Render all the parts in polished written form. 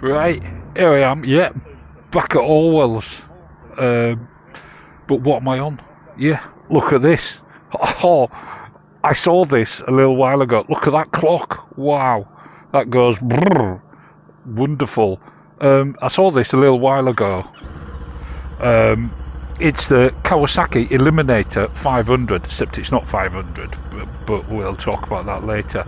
Right, here I am, yeah, back at Orwell's. But what am I on? Yeah, look at this. Oh, I saw this a little while ago. Look at that clock. Wow, that goes brrr. Wonderful. I saw this a little while ago. It's the Kawasaki Eliminator 500, except it's not 500, but we'll talk about that later.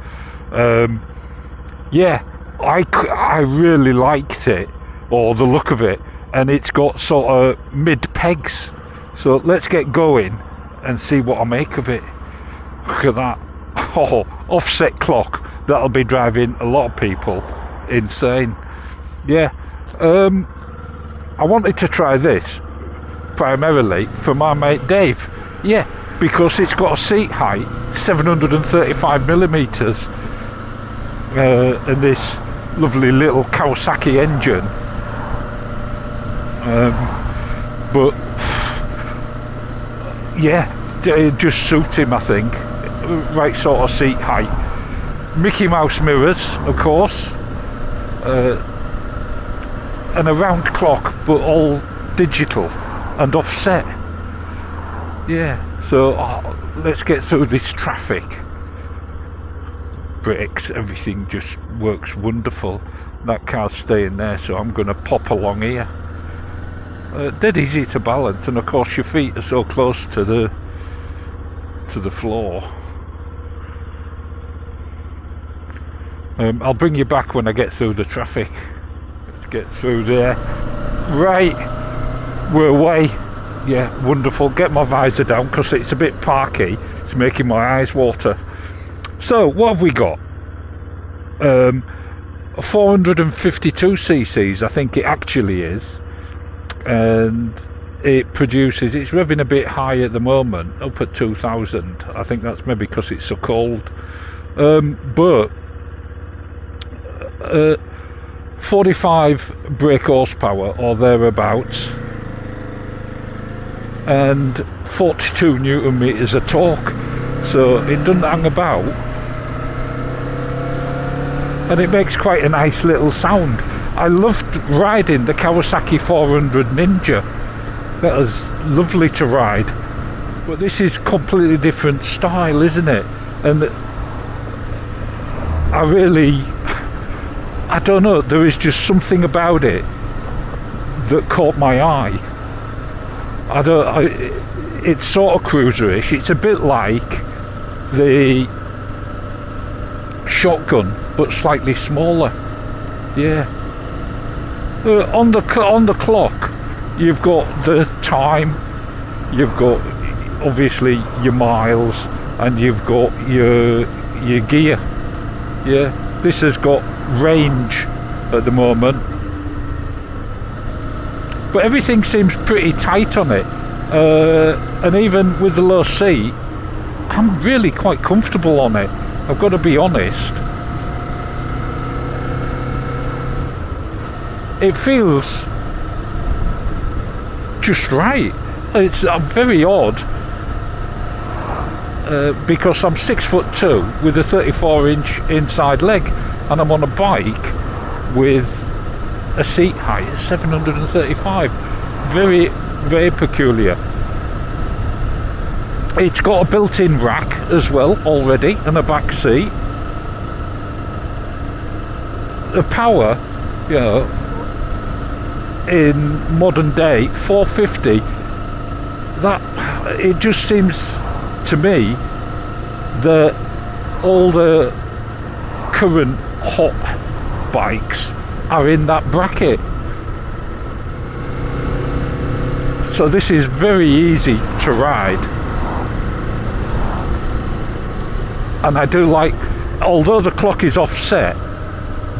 Yeah, I really liked it, or the look of it, and it's got sort of mid pegs. So let's get going and see what I make of it. Look at that. Oh, offset clock. That'll be driving a lot of people insane. Yeah, I wanted to try this primarily for my mate Dave. Yeah, because it's got a seat height 735 millimeters and this lovely little Kawasaki engine. But yeah, it just suits him, I think. Right sort of seat height. Mickey Mouse mirrors, of course. And a round clock, but all digital and offset. Yeah, so let's get through this traffic. Brakes, everything just works wonderful. That car's staying there, so I'm going to pop along here. Dead easy to balance, and of course your feet are so close to the floor. I'll bring you back when I get through the traffic. Let's get through there. Right, we're away. Yeah, wonderful. Get my visor down because it's a bit parky. It's making my eyes water. So, what have we got? 452 cc's, I think it actually is. And it produces, it's revving a bit high at the moment, up at 2000. I think that's maybe because it's so cold. But 45 brake horsepower or thereabouts, and 42 newton meters of torque, so it doesn't hang about, and it makes quite a nice little sound. I loved riding the Kawasaki 400 Ninja. That was lovely to ride, but this is completely different style, isn't it? And I don't know, there is just something about it that caught my eye. It's sort of cruiserish. It's a bit like the Shotgun, but slightly smaller. Yeah. On the clock, you've got the time, you've got obviously your miles, and you've got your gear. Yeah. This has got range at the moment, but everything seems pretty tight on it, and even with the low seat, I'm really quite comfortable on it, I've got to be honest. It feels just right. It's very odd, because I'm 6'2" with a 34-inch inside leg, and I'm on a bike with a seat height of 735. Very, very peculiar. It's got a built-in rack as well already, and a back seat. The power, you know, in modern day 450, that it just seems to me that all the current hot bikes are in that bracket. So this is very easy to ride, and I do like, although the clock is offset,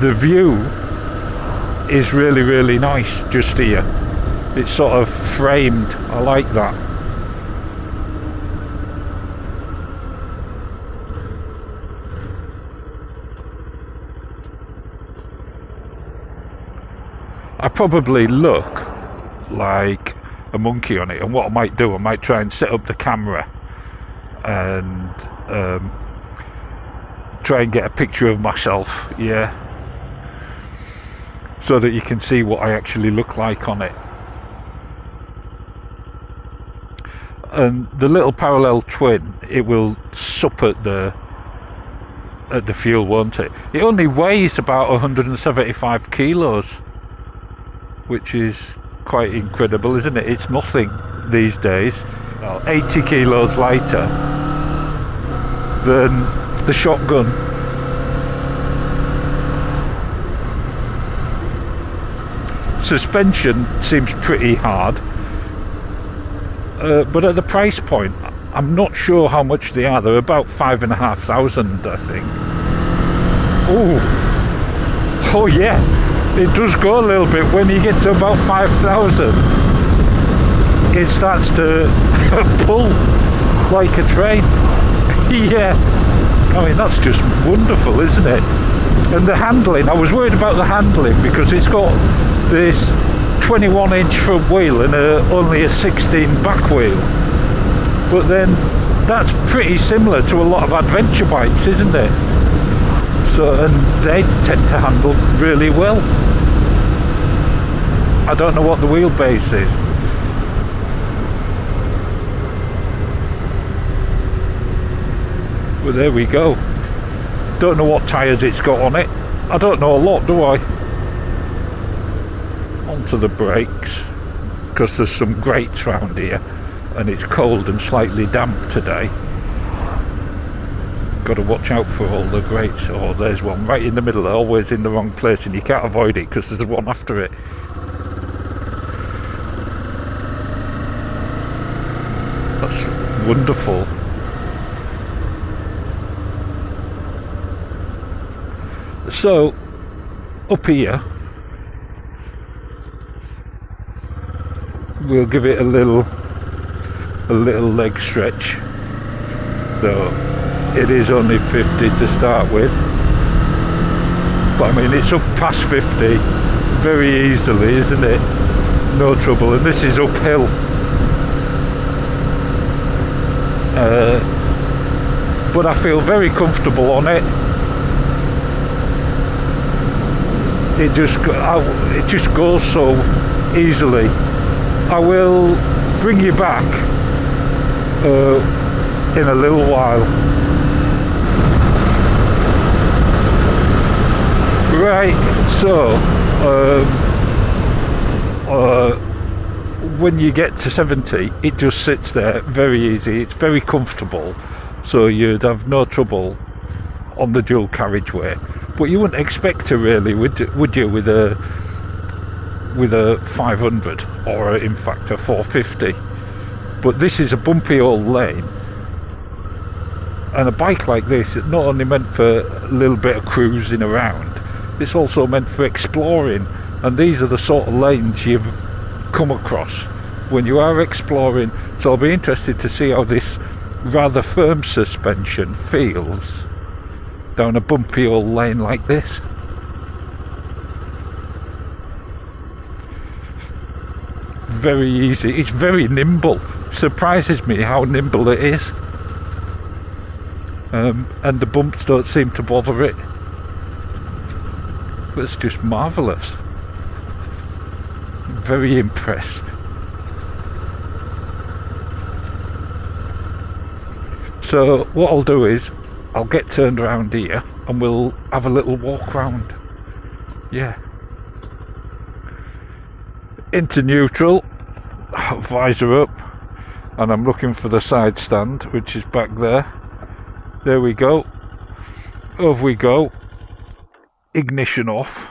the view is really, really nice just here. It's sort of framed. I like that. I probably look like a monkey on it, and what I might do, I might try and set up the camera and try and get a picture of myself. Yeah. so that you can see what I actually look like on it. And the little parallel twin, it will sup at the fuel, won't it? It only weighs about 175 kilos, which is quite incredible, isn't it? It's nothing these days. 80 kilos lighter than the shotgun. Suspension seems pretty hard, but at the price point, I'm not sure how much they are. They're about 5,500, I think. Oh yeah, it does go a little bit. When you get to about 5,000, it starts to pull like a train. Yeah, I mean, that's just wonderful, isn't it? And the handling, I was worried about the handling because it's got this 21-inch front wheel and only a 16 back wheel. But then that's pretty similar to a lot of adventure bikes, isn't it? So, and they tend to handle really well. I don't know what the wheelbase is. But there we go. Don't know what tyres it's got on it. I don't know a lot, do I? Onto the brakes, because there's some grates round here and it's cold and slightly damp today. Got to watch out for all the grates. Oh, there's one right in the middle, always in the wrong place, and you can't avoid it because there's one after it. That's wonderful. So up here we'll give it a little leg stretch, though it is only 50 to start with, but I mean it's up past 50 very easily, isn't it? No trouble. And this is uphill, but I feel very comfortable on it. It just goes so easily. I will bring you back in a little while. Right, so when you get to 70, it just sits there very easy. It's very comfortable, so you'd have no trouble on the dual carriageway. But you wouldn't expect to, really, would you, with a 500 or in fact a 450? But this is a bumpy old lane, and a bike like this is not only meant for a little bit of cruising around, it's also meant for exploring. And these are the sort of lanes you've come across when you are exploring. So I'll be interested to see how this rather firm suspension feels down a bumpy old lane like this. Very easy. It's very nimble. Surprises me how nimble it is. And the bumps don't seem to bother it. But it's just marvellous. Very impressed. So what I'll do is I'll get turned around here and we'll have a little walk round. Yeah. Into neutral, visor up, and I'm looking for the side stand, which is back there. There we go. Over we go. Ignition off.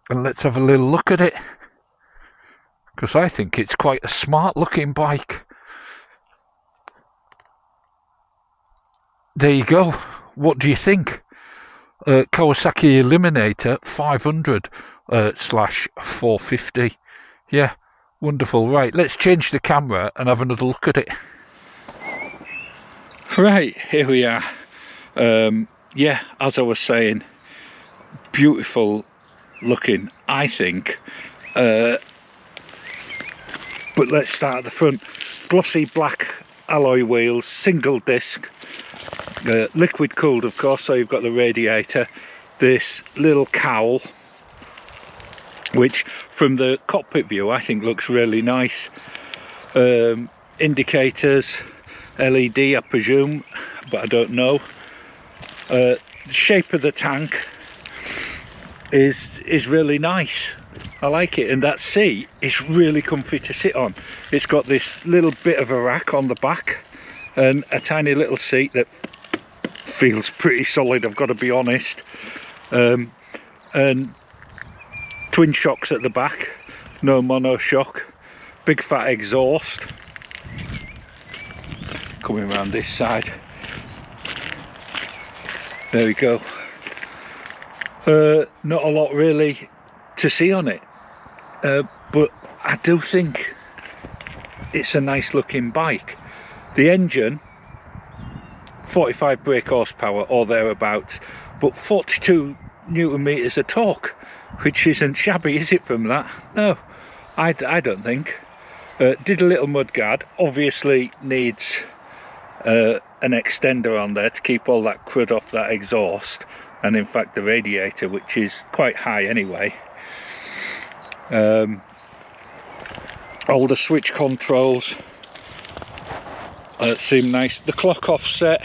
And let's have a little look at it, because I think it's quite a smart looking bike. There you go. What do you think? Kawasaki Eliminator 500 /450. Yeah, wonderful. Right, let's change the camera and have another look at it. Right, here we are. Yeah, as I was saying, beautiful looking, I think. But let's start at the front. Glossy black alloy wheels, single disc. Liquid cooled, of course, so you've got the radiator, this little cowl which from the cockpit view I think looks really nice. Indicators, LED I presume, but I don't know. The shape of the tank is really nice. I like it, and that seat is really comfy to sit on. It's got this little bit of a rack on the back and a tiny little seat that feels pretty solid, I've got to be honest. And twin shocks at the back, no mono shock, big fat exhaust. Coming around this side, there we go. Not a lot really to see on it, but I do think it's a nice looking bike. The engine, 45 brake horsepower or thereabouts, but 42 newton meters of torque, which isn't shabby, is it, from that? No, I don't think. Did a little mudguard, obviously needs an extender on there to keep all that crud off that exhaust, and in fact the radiator, which is quite high anyway. All the switch controls seem nice. The clock offset,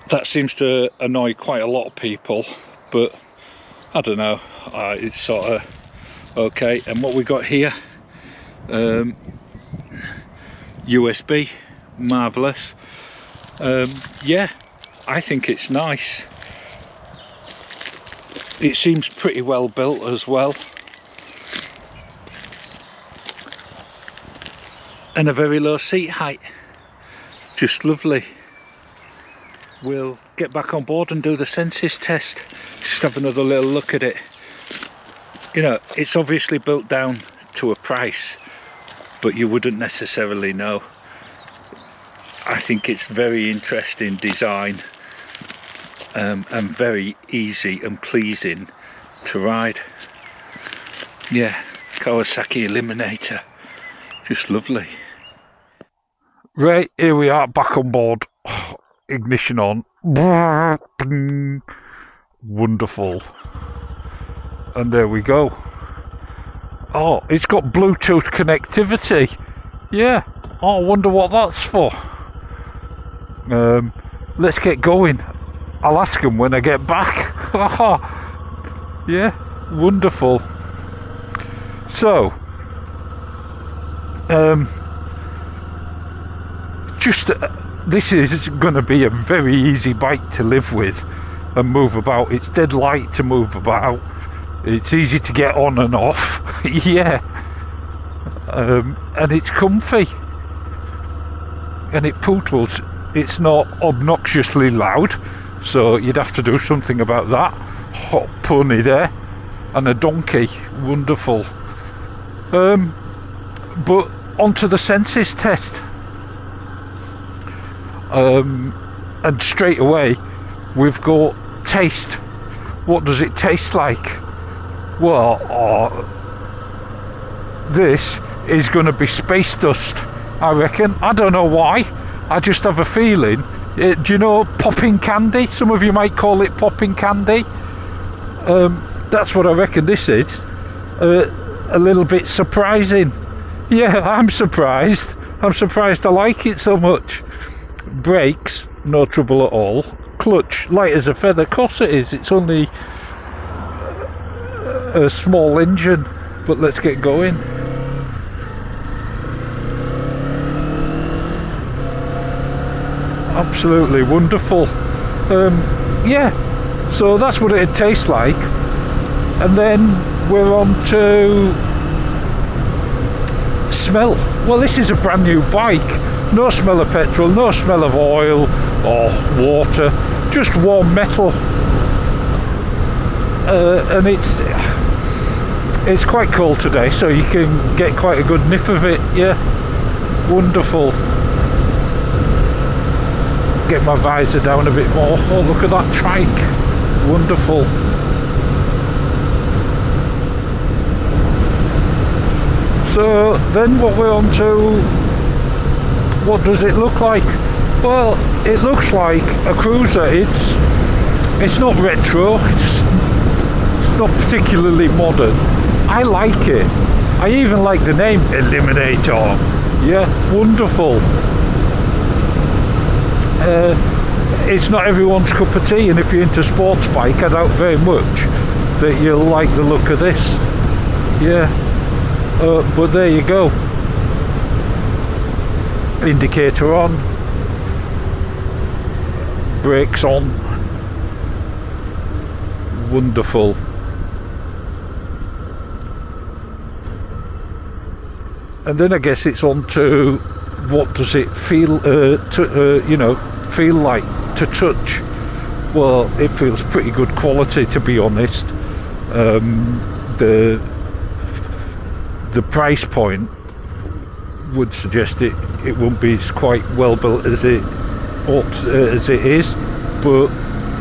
that seems to annoy quite a lot of people, but I don't know, it's sort of okay. And what we got here, USB, marvellous. Yeah, I think it's nice. It seems pretty well built as well, and a very low seat height, just lovely. We'll get back on board and do the senses test, just have another little look at it. You know, it's obviously built down to a price, but you wouldn't necessarily know. I think it's very interesting design, and very easy and pleasing to ride. Yeah, Kawasaki Eliminator, just lovely. Right, here we are back on board. Ignition on. Wonderful. And there we go. Oh, it's got Bluetooth connectivity. Yeah. Oh, I wonder what that's for. Let's get going. I'll ask them when I get back. Yeah, wonderful. So, this is going to be a very easy bike to live with and move about. It's dead light to move about. It's easy to get on and off. Yeah. And it's comfy. And it pootles. It's not obnoxiously loud, so you'd have to do something about that. Hot pony there. And a donkey. Wonderful. But onto the senses test. And straight away we've got taste. What does it taste like? Well, this is going to be space dust, I reckon. I don't know why, I just have a feeling. Do you know popping candy? Some of you might call it popping candy. That's what I reckon this is. A little bit surprising. Yeah, I'm surprised I like it so much. Brakes, no trouble at all. Clutch, light as a feather. Of course it is, it's only a small engine, but let's get going. Absolutely wonderful. Yeah, so that's what it'd taste like. And then we're on to smell. Well, this is a brand new bike. No smell of petrol, no smell of oil or water, just warm metal. And it's quite cold today, so you can get quite a good whiff of it. Yeah, wonderful. Get my visor down a bit more. Oh, look at that trike. Wonderful. So then what we're on to, what does it look like? Well, it looks like a cruiser. It's not retro, it's not particularly modern. I like it. I even like the name Eliminator. Yeah, wonderful. It's not everyone's cup of tea, and if you're into sports bike, I doubt very much that you'll like the look of this. Yeah, but there you go. Indicator on, brakes on. Wonderful. And then I guess it's on to what does it feel feel like to touch. Well, it feels pretty good quality, to be honest. The price point would suggest it won't be as quite well built as it is, but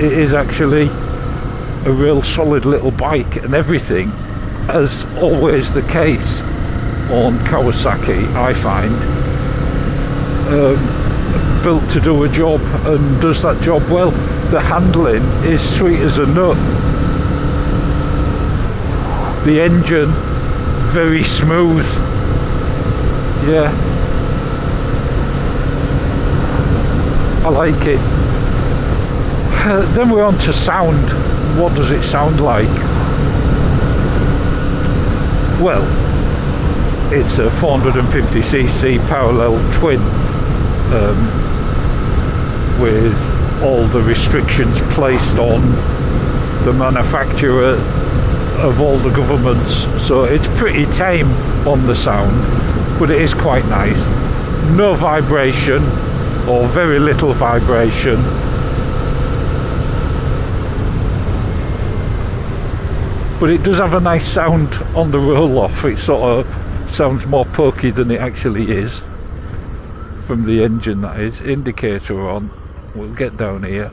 it is actually a real solid little bike, and everything, as always the case on Kawasaki, I find, built to do a job and does that job well. The handling is sweet as a nut. The engine, very smooth. Yeah, I like it. Then we're on to sound. What does it sound like? Well, it's a 450cc parallel twin with all the restrictions placed on the manufacturer of all the governments, so it's pretty tame on the sound, but it is quite nice. No vibration, or very little vibration. But it does have a nice sound on the roll-off. It sort of sounds more pokey than it actually is from the engine, that is. Indicator on. We'll get down here.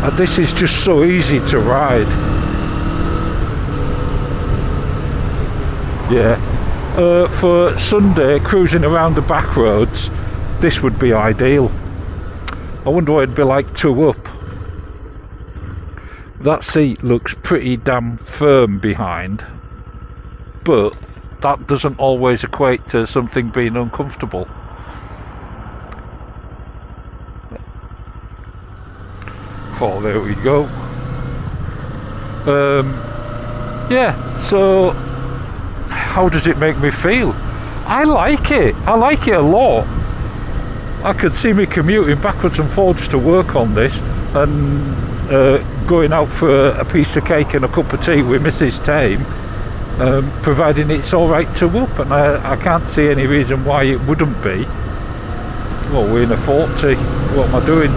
And this is just so easy to ride. Yeah. For Sunday, cruising around the back roads, this would be ideal. I wonder what it'd be like two up. That seat looks pretty damn firm behind, but that doesn't always equate to something being uncomfortable. Oh, there we go. Yeah, so how does it make me feel? I like it. I like it a lot. I could see me commuting backwards and forwards to work on this, and going out for a piece of cake and a cup of tea with Mrs. Tame, providing it's alright to up, and I can't see any reason why it wouldn't be. Well, we're in a 40. What am I doing?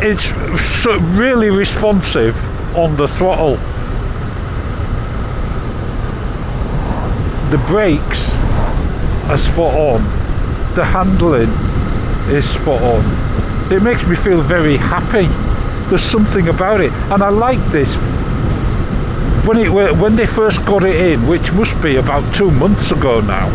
It's really responsive on the throttle. The brakes are spot on. The handling is spot on. It makes me feel very happy. There's something about it, and I like this. When they first got it in, which must be about 2 months ago now,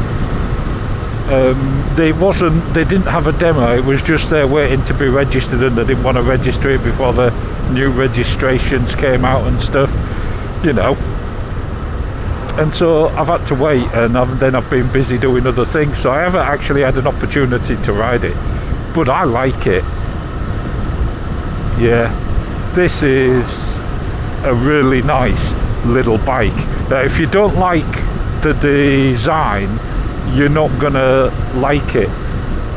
they didn't have a demo. It was just there waiting to be registered, and they didn't want to register it before the new registrations came out and stuff, you know. And so I've had to wait, and then I've been busy doing other things, so I haven't actually had an opportunity to ride it. But I like it. Yeah, this is a really nice little bike. Now, if you don't like the design, you're not gonna like it.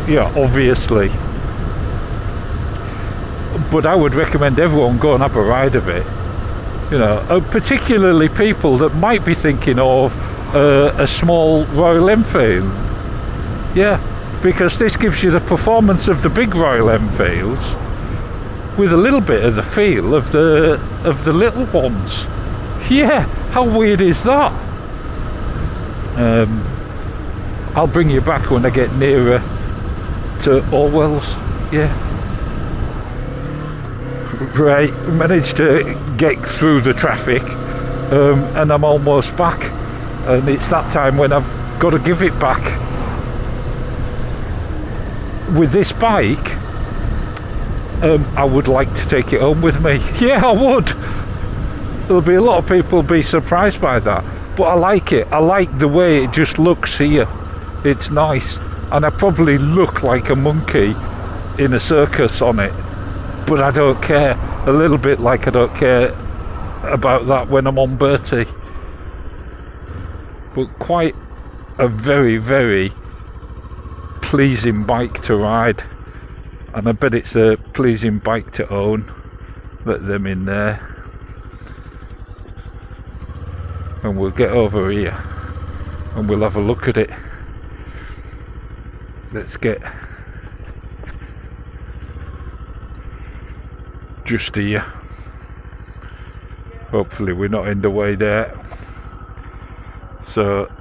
Yeah, obviously. But I would recommend everyone go and have a ride of it. You know, particularly people that might be thinking of a small Royal Enfield. Yeah, because this gives you the performance of the big Royal Enfields with a little bit of the feel of the little ones. Yeah, how weird is that? I'll bring you back when I get nearer to Orwell's. Yeah. Right, managed to get through the traffic, and I'm almost back, and it's that time when I've got to give it back. With this bike, I would like to take it home with me. Yeah, I would. There'll be a lot of people be surprised by that, but I like it. I like the way it just looks here. It's nice, and I probably look like a monkey in a circus on it, but I don't care. A little bit like I don't care about that when I'm on Bertie. But quite a very, very pleasing bike to ride, and I bet it's a pleasing bike to own. Let them in there. And we'll get over here and we'll have a look at it. Let's get just here. Hopefully we're not in the way there. So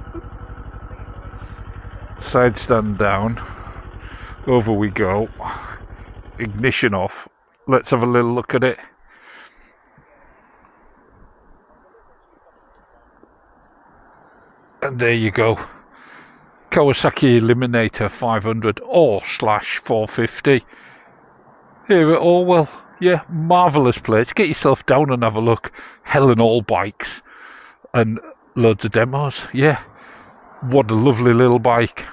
side stand down, over we go, ignition off. Let's have a little look at it. And there you go, Kawasaki Eliminator 500 or /450 here at Orwell. Yeah, marvellous place. Get yourself down and have a look. Hell and all bikes and loads of demos. Yeah, what a lovely little bike.